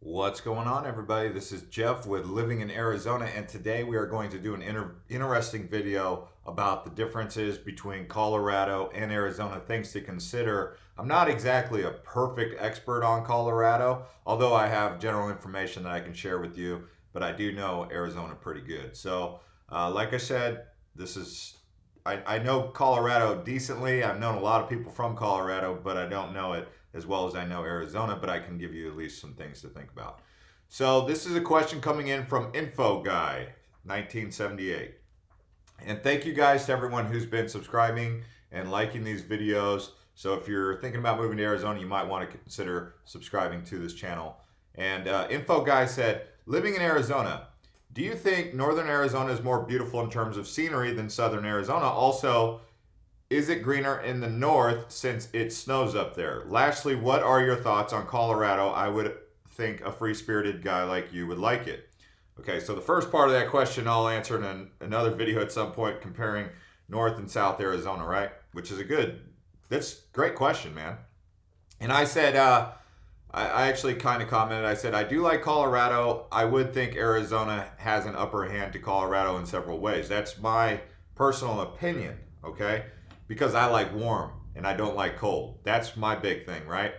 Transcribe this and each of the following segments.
What's going on, everybody? This is Jeff with Living in Arizona, and today we are going to do an interesting video about the differences between Colorado and Arizona, things to consider. I'm not exactly a perfect expert on Colorado, although I have general information that I can share with you, but I do know Arizona pretty good. So, like I said, this is I know Colorado decently. I've known a lot of people from Colorado, but I don't know it as well as I know Arizona, but I can give you at least some things to think about. So this is a question coming in from Info Guy, 1978. And thank you guys to everyone who's been subscribing and liking these videos. So if you're thinking about moving to Arizona, you might want to consider subscribing to this channel. And Info Guy said, living in Arizona, do you think northern Arizona is more beautiful in terms of scenery than southern Arizona? Also, is it greener in the north since it snows up there? Lastly, what are your thoughts on Colorado? I would think a free-spirited guy like you would like it. Okay, so the first part of that question I'll answer in another video at some point comparing North and South Arizona, right? Which is that's a great question, man. And I said, I actually kind of commented, I said, I do like Colorado. I would think Arizona has an upper hand to Colorado in several ways. That's my personal opinion, okay? Because I like warm and I don't like cold. That's my big thing, right?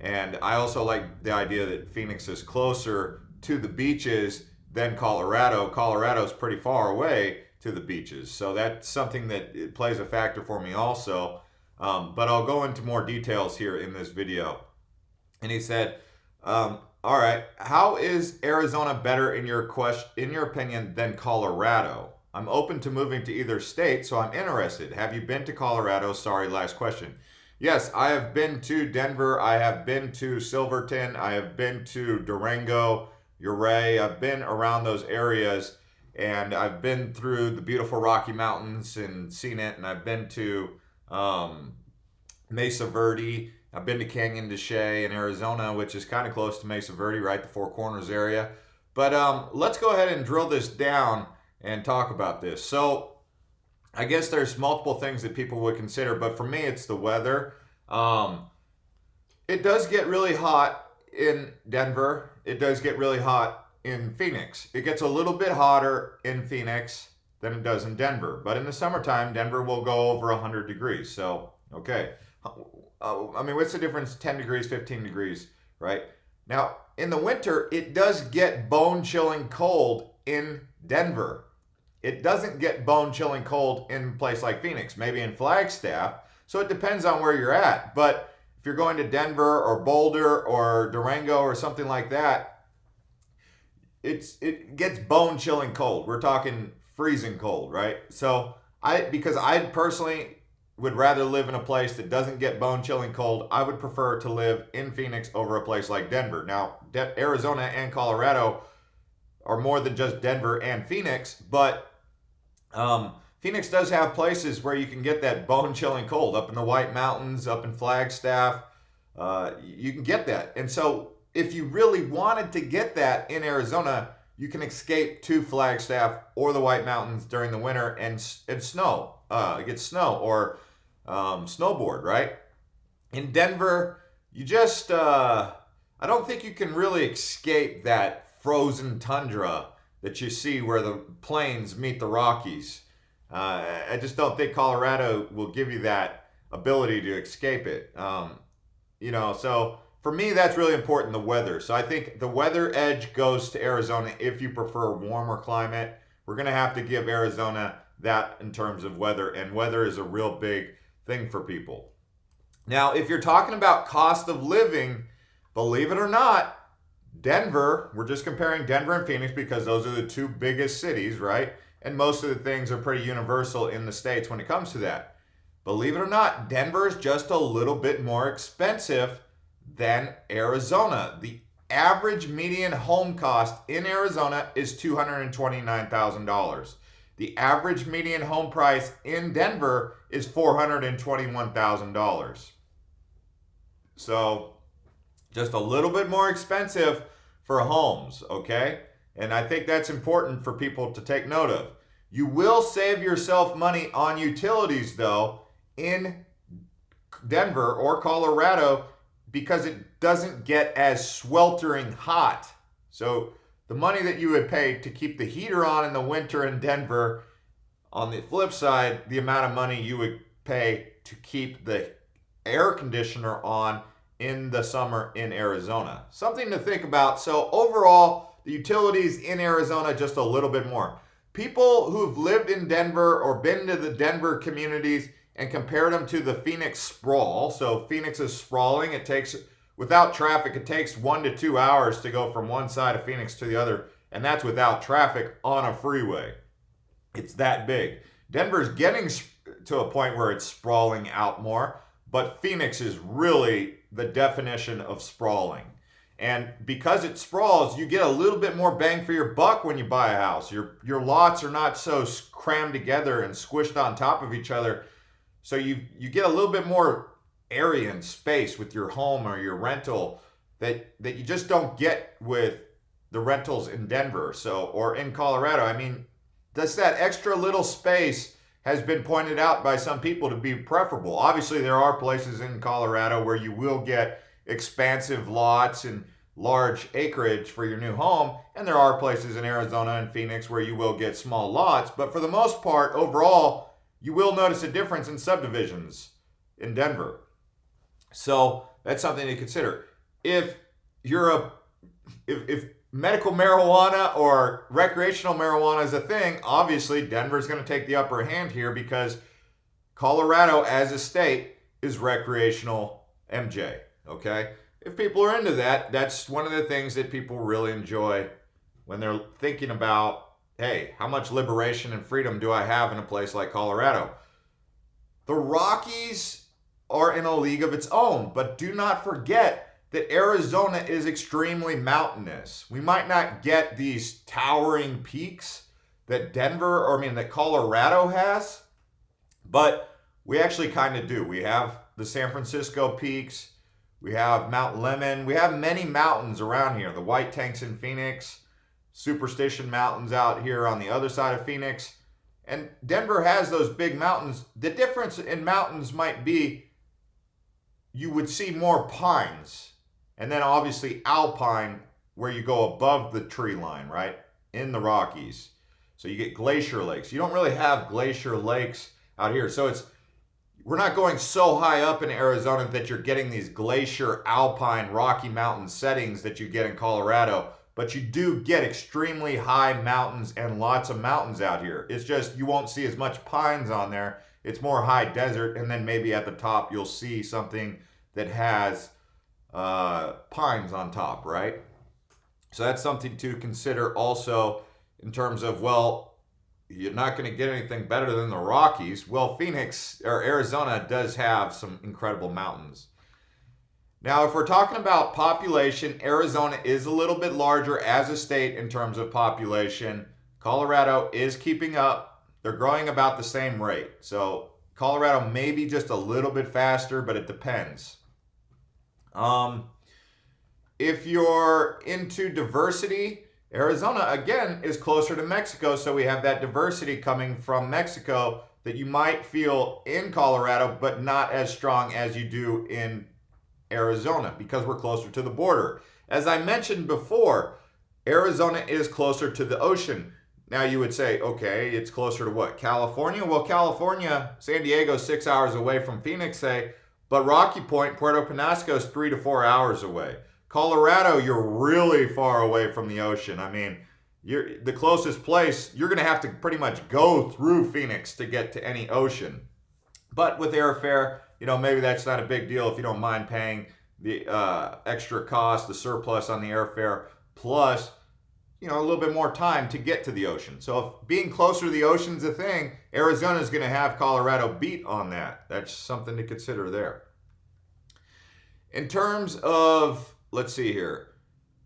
And I also like the idea that Phoenix is closer to the beaches than Colorado. Colorado's pretty far away to the beaches. So that's something that it plays a factor for me also. But I'll go into more details here in this video. And he said, all right, how is Arizona better in your opinion than Colorado? I'm open to moving to either state, so I'm interested. Have you been to Colorado? Sorry, last question. Yes, I have been to Denver. I have been to Silverton. I have been to Durango, Ouray. I've been around those areas, and I've been through the beautiful Rocky Mountains and seen it, and I've been to Mesa Verde. I've been to Canyon de Chelly in Arizona, which is kind of close to Mesa Verde, right? The Four Corners area. But let's go ahead and drill this down and talk about this. So I guess there's multiple things that people would consider, but for me, it's the weather. It does get really hot in Denver. It does get really hot in Phoenix. It gets a little bit hotter in Phoenix than it does in Denver. But in the summertime, Denver will go over 100 degrees. So, okay. I mean, what's the difference? 10 degrees, 15 degrees, right? Now, in the winter, it does get bone-chilling cold in Denver. It doesn't get bone-chilling cold in a place like Phoenix, maybe in Flagstaff. So it depends on where you're at. But if you're going to Denver or Boulder or Durango or something like that, it gets bone-chilling cold. We're talking freezing cold, right? So because I personally would rather live in a place that doesn't get bone-chilling cold, I would prefer to live in Phoenix over a place like Denver. Now, Arizona and Colorado are more than just Denver and Phoenix, but Phoenix does have places where you can get that bone-chilling cold. Up in the White Mountains, up in Flagstaff, you can get that. And so if you really wanted to get that in Arizona, you can escape to Flagstaff or the White Mountains during the winter and snow, get snow or snowboard, right? In Denver, you just, I don't think you can really escape that frozen tundra that you see where the plains meet the Rockies. I just don't think Colorado will give you that ability to escape it. So for me, that's really important, the weather. So I think the weather edge goes to Arizona if you prefer a warmer climate. We're going to have to give Arizona that in terms of weather, and weather is a real big thing for people. Now, if you're talking about cost of living, believe it or not, Denver, we're just comparing Denver and Phoenix because those are the two biggest cities, right? And most of the things are pretty universal in the States when it comes to that. Believe it or not, Denver is just a little bit more expensive than Arizona. The average median home cost in Arizona is $229,000. The average median home price in Denver is $421,000. So just a little bit more expensive for homes, okay? And I think that's important for people to take note of. You will save yourself money on utilities, though, in Denver or Colorado because it doesn't get as sweltering hot. So the money that you would pay to keep the heater on in the winter in Denver, on the flip side, the amount of money you would pay to keep the air conditioner on in the summer in Arizona. Something to think about. So overall, the utilities in Arizona just a little bit more. People who've lived in Denver or been to the Denver communities and compared them to the Phoenix sprawl. So Phoenix is sprawling. It takes, without traffic, it takes 1 to 2 hours to go from one side of Phoenix to the other. And that's without traffic on a freeway. It's that big. Denver's getting to a point where it's sprawling out more, but Phoenix is really the definition of sprawling. And because it sprawls, you get a little bit more bang for your buck when you buy a house. Your lots are not so crammed together and squished on top of each other. So you get a little bit more area and space with your home or your rental that you just don't get with the rentals in Denver, or in Colorado. I mean, just that extra little space has been pointed out by some people to be preferable. Obviously, there are places in Colorado where you will get expansive lots and large acreage for your new home, and there are places in Arizona and Phoenix where you will get small lots. But for the most part, overall, you will notice a difference in subdivisions in Denver. So that's something to consider. If medical marijuana or recreational marijuana is a thing, obviously Denver's going to take the upper hand here because Colorado as a state is recreational MJ, okay? If people are into that, that's one of the things that people really enjoy when they're thinking about, hey, how much liberation and freedom do I have in a place like Colorado? The Rockies are in a league of its own, but do not forget that Arizona is extremely mountainous. We might not get these towering peaks that that Colorado has, but we actually kind of do. We have the San Francisco peaks, we have Mount Lemmon, we have many mountains around here. The White Tanks in Phoenix, Superstition Mountains out here on the other side of Phoenix. And Denver has those big mountains. The difference in mountains might be you would see more pines. And then obviously alpine, where you go above the tree line, right? In the Rockies. So you get glacier lakes. You don't really have glacier lakes out here. So we're not going so high up in Arizona that you're getting these glacier, alpine, Rocky Mountain settings that you get in Colorado. But you do get extremely high mountains and lots of mountains out here. It's just you won't see as much pines on there. It's more high desert. And then maybe at the top you'll see something that has pines on top, right? So that's something to consider also in terms of, well, you're not going to get anything better than the Rockies. Well, Phoenix or Arizona does have some incredible mountains. Now, if we're talking about population, Arizona is a little bit larger as a state in terms of population. Colorado is keeping up. They're growing about the same rate. So Colorado may be just a little bit faster, but it depends. If you're into diversity, Arizona, again, is closer to Mexico, so we have that diversity coming from Mexico that you might feel in Colorado, but not as strong as you do in Arizona because we're closer to the border. As I mentioned before, Arizona is closer to the ocean. Now you would say, okay, it's closer to what? California? Well, California, San Diego, 6 hours away from Phoenix, say, but Rocky Point, Puerto Penasco is 3 to 4 hours away. Colorado, you're really far away from the ocean. I mean, the closest place, you're going to have to pretty much go through Phoenix to get to any ocean. But with airfare, maybe that's not a big deal if you don't mind paying the extra cost, the surplus on the airfare, plus, a little bit more time to get to the ocean. So if being closer to the ocean's a thing, Arizona is going to have Colorado beat on that. That's something to consider there. In terms of, let's see here,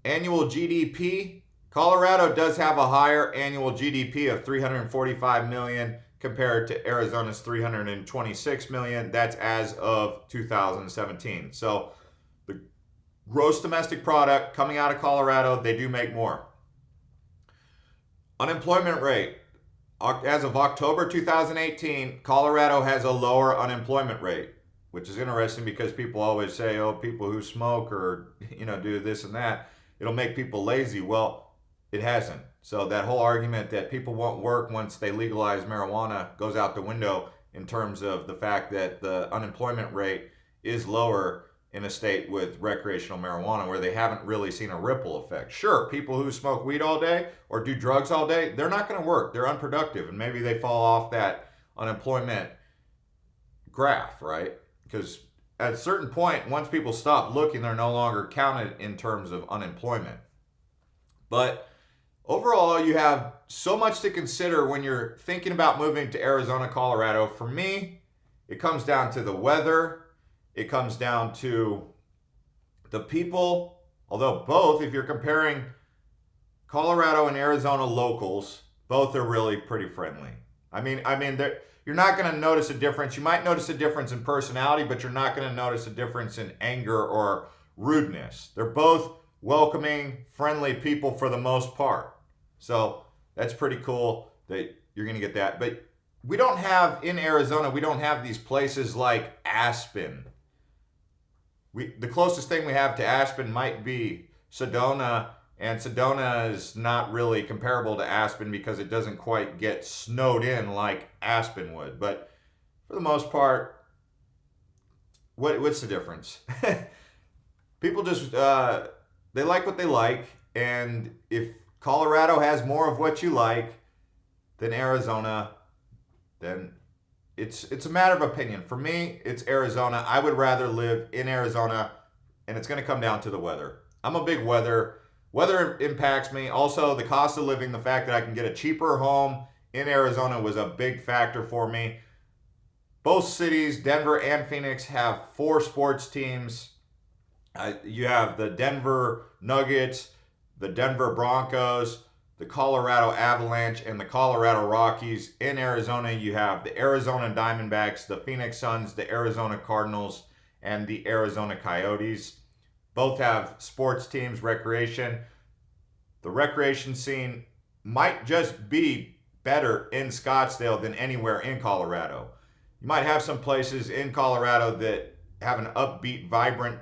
annual GDP, Colorado does have a higher annual GDP of $345 million compared to Arizona's $326 million. That's as of 2017. So the gross domestic product coming out of Colorado, they do make more. Unemployment rate. As of October 2018, Colorado has a lower unemployment rate. which is interesting because people always say, oh, people who smoke or, do this and that, it'll make people lazy. Well, it hasn't. So that whole argument that people won't work once they legalize marijuana goes out the window in terms of the fact that the unemployment rate is lower in a state with recreational marijuana where they haven't really seen a ripple effect. Sure, people who smoke weed all day or do drugs all day, they're not going to work. They're unproductive, and maybe they fall off that unemployment graph, right? Because at a certain point, once people stop looking, they're no longer counted in terms of unemployment. But overall, you have so much to consider when you're thinking about moving to Arizona, Colorado. For me, it comes down to the weather. It comes down to the people, although both, if you're comparing Colorado and Arizona locals, both are really pretty friendly. I mean, you're not going to notice a difference. You might notice a difference in personality, but you're not going to notice a difference in anger or rudeness. They're both welcoming, friendly people for the most part. So that's pretty cool that you're going to get that. But we don't have, in Arizona, we don't have these places like Aspen. The closest thing we have to Aspen might be Sedona, and Sedona is not really comparable to Aspen because it doesn't quite get snowed in like Aspen would. But for the most part, what's the difference? People just, they like what they like, and if Colorado has more of what you like than Arizona, then it's a matter of opinion. For me, it's Arizona. I would rather live in Arizona, and it's going to come down to the weather. I'm a big weather impacts me. Also, the cost of living, the fact that I can get a cheaper home in Arizona was a big factor for me. Both cities, Denver and Phoenix, have 4 sports teams. You have the Denver Nuggets, the Denver Broncos, the Colorado Avalanche, and the Colorado Rockies. In Arizona, you have the Arizona Diamondbacks, the Phoenix Suns, the Arizona Cardinals, and the Arizona Coyotes. Both have sports teams, recreation. The recreation scene might just be better in Scottsdale than anywhere in Colorado. You might have some places in Colorado that have an upbeat, vibrant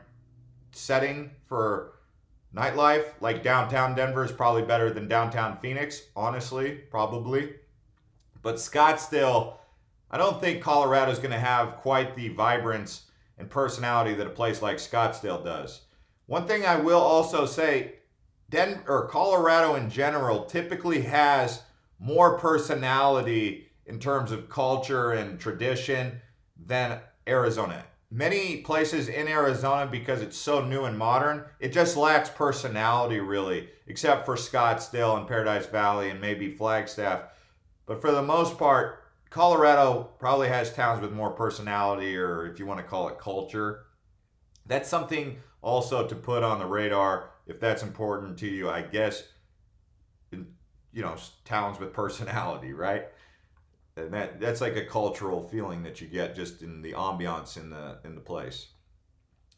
setting for nightlife, like downtown Denver is probably better than downtown Phoenix, honestly, probably. But Scottsdale, I don't think Colorado is going to have quite the vibrance and personality that a place like Scottsdale does. One thing I will also say, Colorado in general typically has more personality in terms of culture and tradition than Arizona. Many places in Arizona, because it's so new and modern, it just lacks personality really, except for Scottsdale and Paradise Valley and maybe Flagstaff. But for the most part, Colorado probably has towns with more personality, or if you want to call it culture. That's something also to put on the radar if that's important to you, I guess. Towns with personality, right? And that's like a cultural feeling that you get just in the ambiance in the place.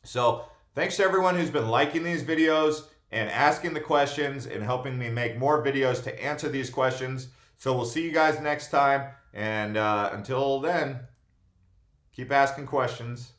So thanks to everyone who's been liking these videos and asking the questions and helping me make more videos to answer these questions. So we'll see you guys next time. And until then, keep asking questions.